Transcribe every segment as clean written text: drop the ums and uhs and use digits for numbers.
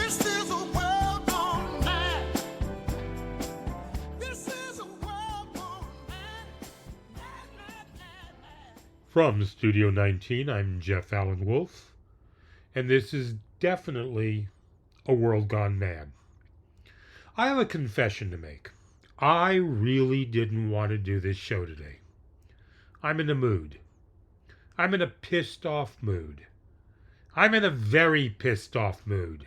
This is a world gone mad. This is a world gone mad. From Studio 19, I'm Jeff Allen Wolf, and this is definitely a world gone mad. I have a confession to make. I really didn't want to do this show today. I'm in a mood. I'm in a pissed off mood. I'm in a very pissed off mood.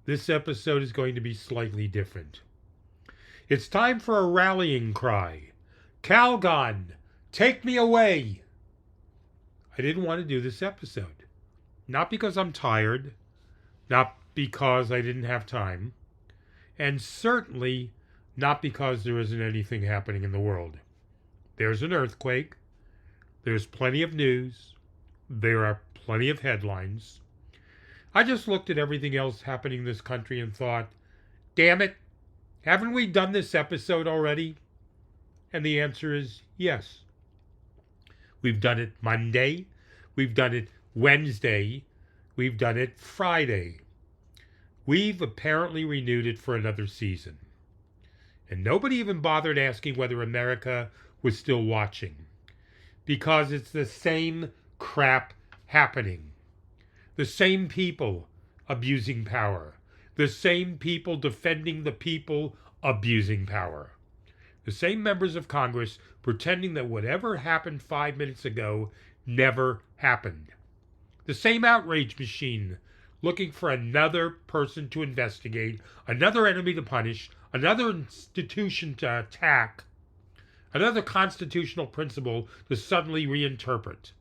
This episode is going to be slightly different. It's time for a rallying cry. Calgon, take me away. I didn't want to do this episode. Not because I'm tired, not because I didn't have time, and certainly not because there isn't anything happening in the world. There's an earthquake. There's plenty of news. There are plenty of headlines. I just looked at everything else happening in this country and thought, damn it, haven't we done this episode already? And the answer is yes. We've done it Monday. We've done it Wednesday. We've done it Friday. We've apparently renewed it for another season. And nobody even bothered asking whether America was still watching. Because it's the same crap happening. The same people abusing power. The same people defending the people abusing power. The same members of Congress pretending that whatever happened 5 minutes ago never happened. The same outrage machine looking for another person to investigate, another enemy to punish, another institution to attack, another constitutional principle to suddenly reinterpret.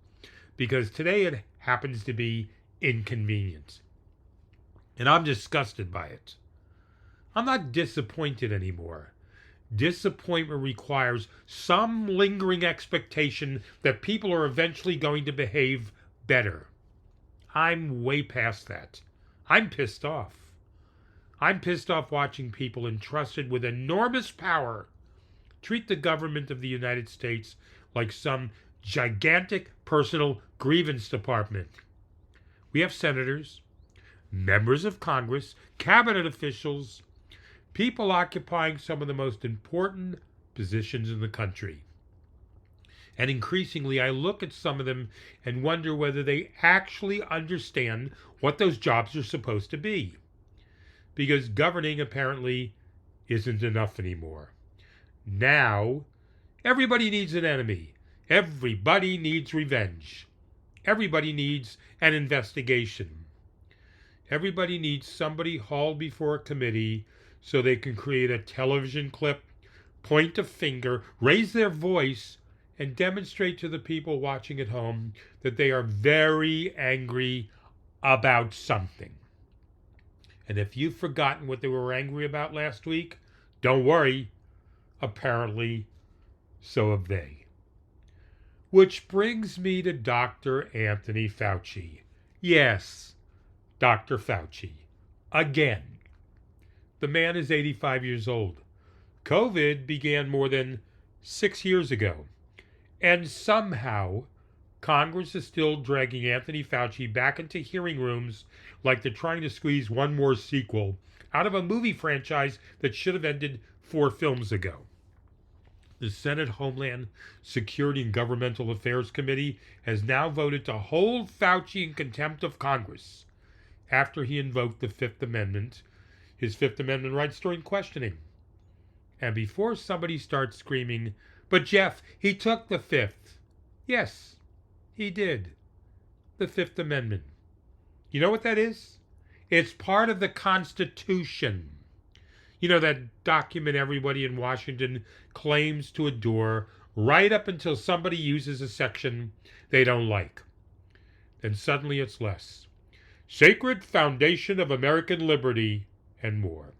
Because today it happens to be inconvenient. And I'm disgusted by it. I'm not disappointed anymore. Disappointment requires some lingering expectation that people are eventually going to behave better. I'm way past that. I'm pissed off. I'm pissed off watching people entrusted with enormous power treat the government of the United States like some gigantic personal grievance department. We have senators, members of Congress, cabinet officials, people occupying some of the most important positions in the country. And increasingly, I look at some of them and wonder whether they actually understand what those jobs are supposed to be. Because governing apparently isn't enough anymore. Now, everybody needs an enemy. Everybody needs revenge. Everybody needs an investigation. Everybody needs somebody hauled before a committee so they can create a television clip, point a finger, raise their voice, and demonstrate to the people watching at home that they are very angry about something. And if you've forgotten what they were angry about last week, don't worry. Apparently, so have they. Which brings me to Dr. Anthony Fauci. Yes, Dr. Fauci. Again. The man is 85 years old. COVID began more than 6 years ago. And somehow, Congress is still dragging Anthony Fauci back into hearing rooms like they're trying to squeeze one more sequel out of a movie franchise that should have ended 4 films ago. The Senate Homeland Security and Governmental Affairs Committee has now voted to hold Fauci in contempt of Congress after he invoked the Fifth Amendment, his Fifth Amendment rights during questioning. And before somebody starts screaming, but Jeff, he took the Fifth. Yes, he did. The Fifth Amendment. You know what that is? It's part of the Constitution. You know, that document everybody in Washington claims to adore right up until somebody uses a section they don't like. Then suddenly it's less. Sacred foundation of American liberty and more.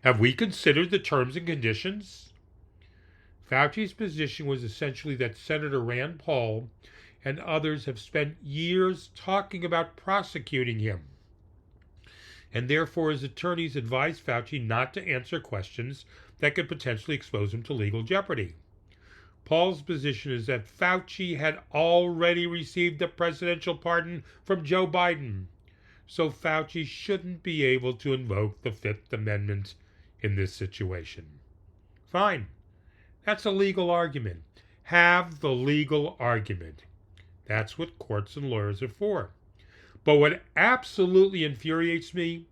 Have we considered the terms and conditions? Fauci's position was essentially that Senator Rand Paul and others have spent years talking about prosecuting him. And therefore his attorneys advised Fauci not to answer questions that could potentially expose him to legal jeopardy. Paul's position is that Fauci had already received a presidential pardon from Joe Biden, so Fauci shouldn't be able to invoke the Fifth Amendment in this situation. Fine. That's a legal argument. Have the legal argument. That's what courts and lawyers are for. But what absolutely infuriates me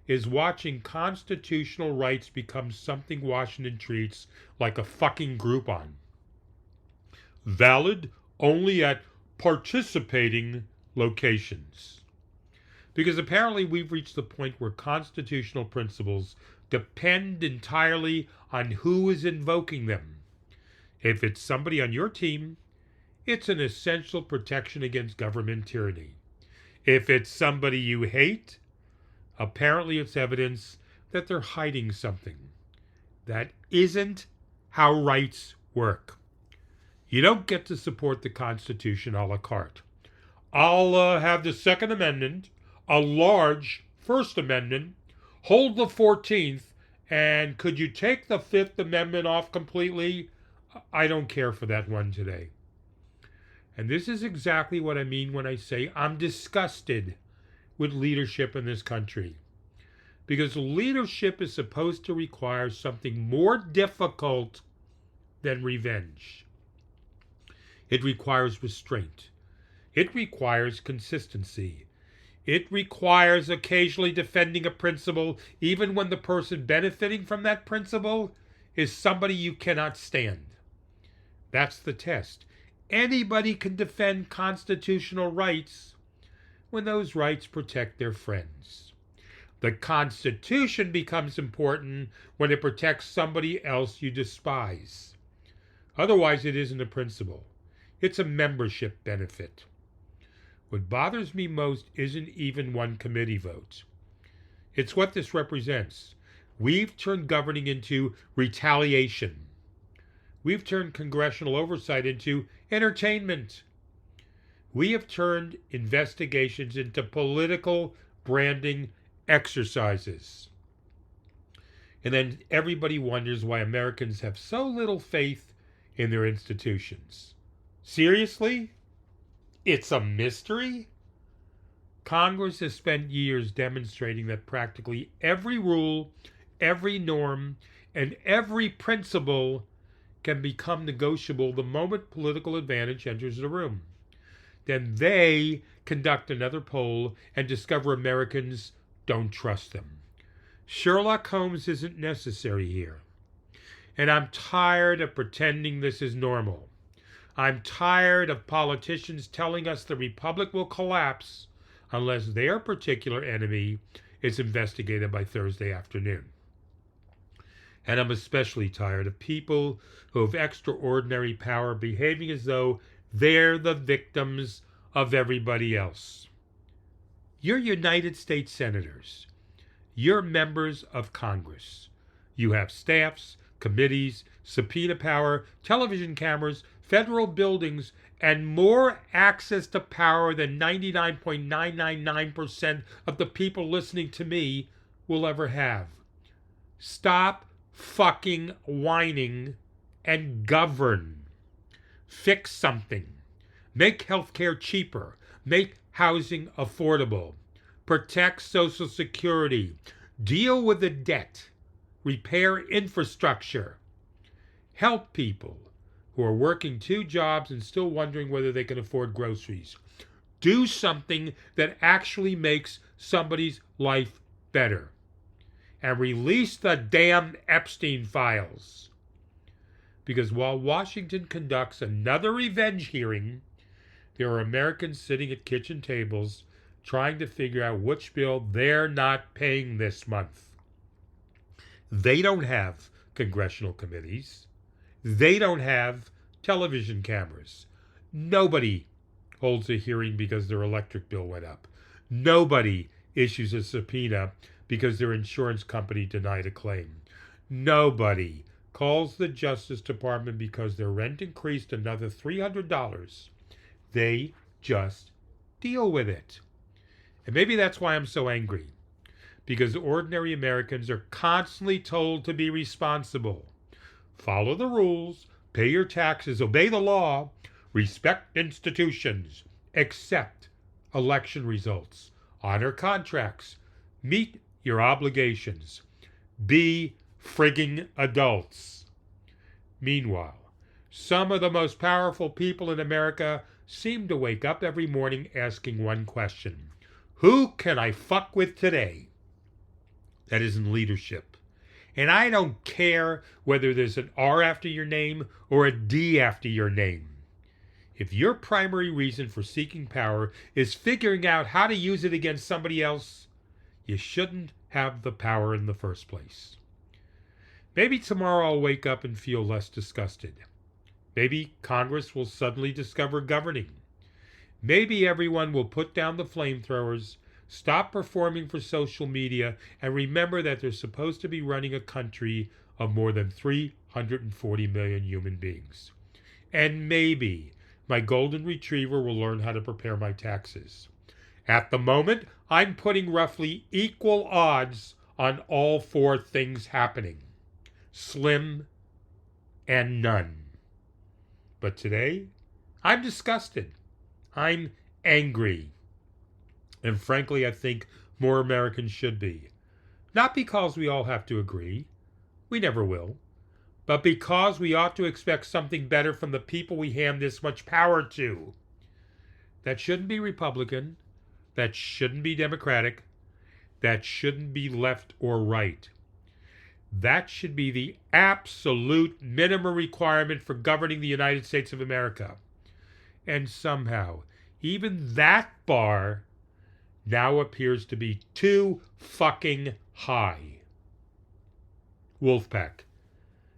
is watching constitutional rights become something Washington treats like a fucking Groupon. Valid only at participating locations. Because apparently we've reached the point where constitutional principles depend entirely on who is invoking them. If it's somebody on your team, it's an essential protection against government tyranny. If it's somebody you hate, apparently it's evidence that they're hiding something. That isn't how rights work. You don't get to support the Constitution a la carte. I'll have the Second Amendment, a large First Amendment, hold the 14th, and could you take the Fifth Amendment off completely? I don't care for that one today. And this is exactly what I mean when I say I'm disgusted with leadership in this country. Because leadership is supposed to require something more difficult than revenge. It requires restraint. It requires consistency. It requires occasionally defending a principle even when the person benefiting from that principle is somebody you cannot stand. That's the test. Anybody can defend constitutional rights when those rights protect their friends. The Constitution becomes important when it protects somebody else you despise. Otherwise, it isn't a principle. It's a membership benefit. What bothers me most isn't even one committee vote. It's what this represents. We've turned governing into retaliation. We've turned congressional oversight into entertainment. We have turned investigations into political branding exercises. And then everybody wonders why Americans have so little faith in their institutions. Seriously? It's a mystery? Congress has spent years demonstrating that practically every rule, every norm, and every principle can become negotiable the moment political advantage enters the room. Then they conduct another poll and discover Americans don't trust them. Sherlock Holmes isn't necessary here. And I'm tired of pretending this is normal. I'm tired of politicians telling us the republic will collapse unless their particular enemy is investigated by Thursday afternoon. And I'm especially tired of people who have extraordinary power behaving as though they're the victims of everybody else. You're United States senators. You're members of Congress. You have staffs, committees, subpoena power, television cameras, federal buildings, and more access to power than 99.999% of the people listening to me will ever have. Stop fucking whining and govern. Fix something. Make healthcare cheaper. Make housing affordable. Protect Social Security. Deal with the debt. Repair infrastructure. Help people who are working 2 jobs and still wondering whether they can afford groceries. Do something that actually makes somebody's life better. And release the damn Epstein files. Because while Washington conducts another revenge hearing, there are Americans sitting at kitchen tables trying to figure out which bill they're not paying this month. They don't have congressional committees. They don't have television cameras. Nobody holds a hearing because their electric bill went up. Nobody issues a subpoena because their insurance company denied a claim. Nobody calls the Justice Department because their rent increased another $300. They just deal with it. And maybe that's why I'm so angry. Because ordinary Americans are constantly told to be responsible. Follow the rules, pay your taxes, obey the law, respect institutions, accept election results. Honor contracts. Meet your obligations. Be frigging adults. Meanwhile, some of the most powerful people in America seem to wake up every morning asking one question: who can I fuck with today? That isn't leadership. And I don't care whether there's an R after your name or a D after your name. If your primary reason for seeking power is figuring out how to use it against somebody else, you shouldn't have the power in the first place. Maybe tomorrow I'll wake up and feel less disgusted. Maybe Congress will suddenly discover governing. Maybe everyone will put down the flamethrowers, stop performing for social media, and remember that they're supposed to be running a country of more than 340 million human beings. And maybe my golden retriever will learn how to prepare my taxes. At the moment, I'm putting roughly equal odds on all four things happening: slim and none. But today, I'm disgusted. I'm angry. And frankly, I think more Americans should be. Not because we all have to agree. We never will. But because we ought to expect something better from the people we hand this much power to. That shouldn't be Republican. That shouldn't be Democratic. That shouldn't be left or right. That should be the absolute minimum requirement for governing the United States of America. And somehow, even that bar now appears to be too fucking high. Wolfpack,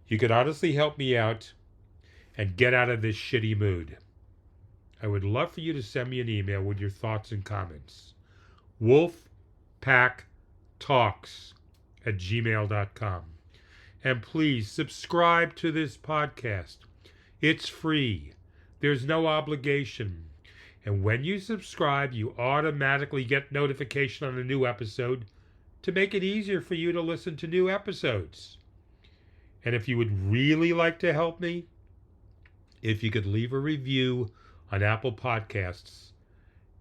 you could honestly help me out and get out of this shitty mood. I would love for you to send me an email with your thoughts and comments. wolfpacktalks@gmail.com. And please subscribe to this podcast. It's free. There's no obligation. And when you subscribe, you automatically get notification on a new episode to make it easier for you to listen to new episodes. And if you would really like to help me, if you could leave a review on Apple Podcasts,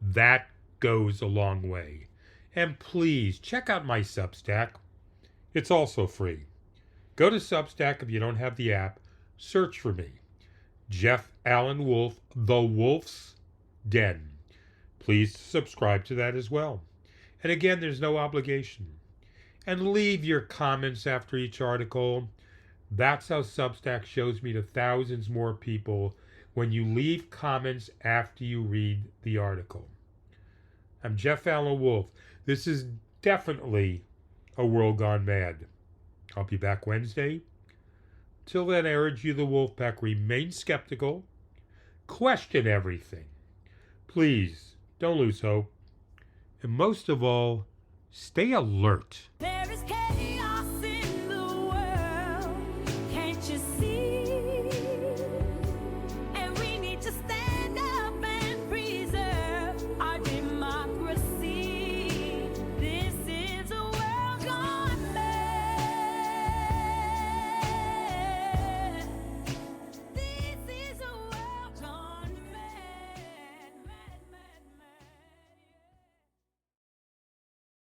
that goes a long way. And please check out my Substack. It's also free. Go to Substack if you don't have the app. Search for me, Jeff Allen Wolf, The Wolf's Den. Please subscribe to that as well. And again, there's no obligation. And leave your comments after each article. That's how Substack shows me to thousands more people, when you leave comments after you read the article. I'm Jeff Allen Wolf. This is definitely a world gone mad. I'll be back Wednesday. Till then, I urge you, the Wolfpack, remain skeptical, question everything. Please, don't lose hope. And most of all, stay alert.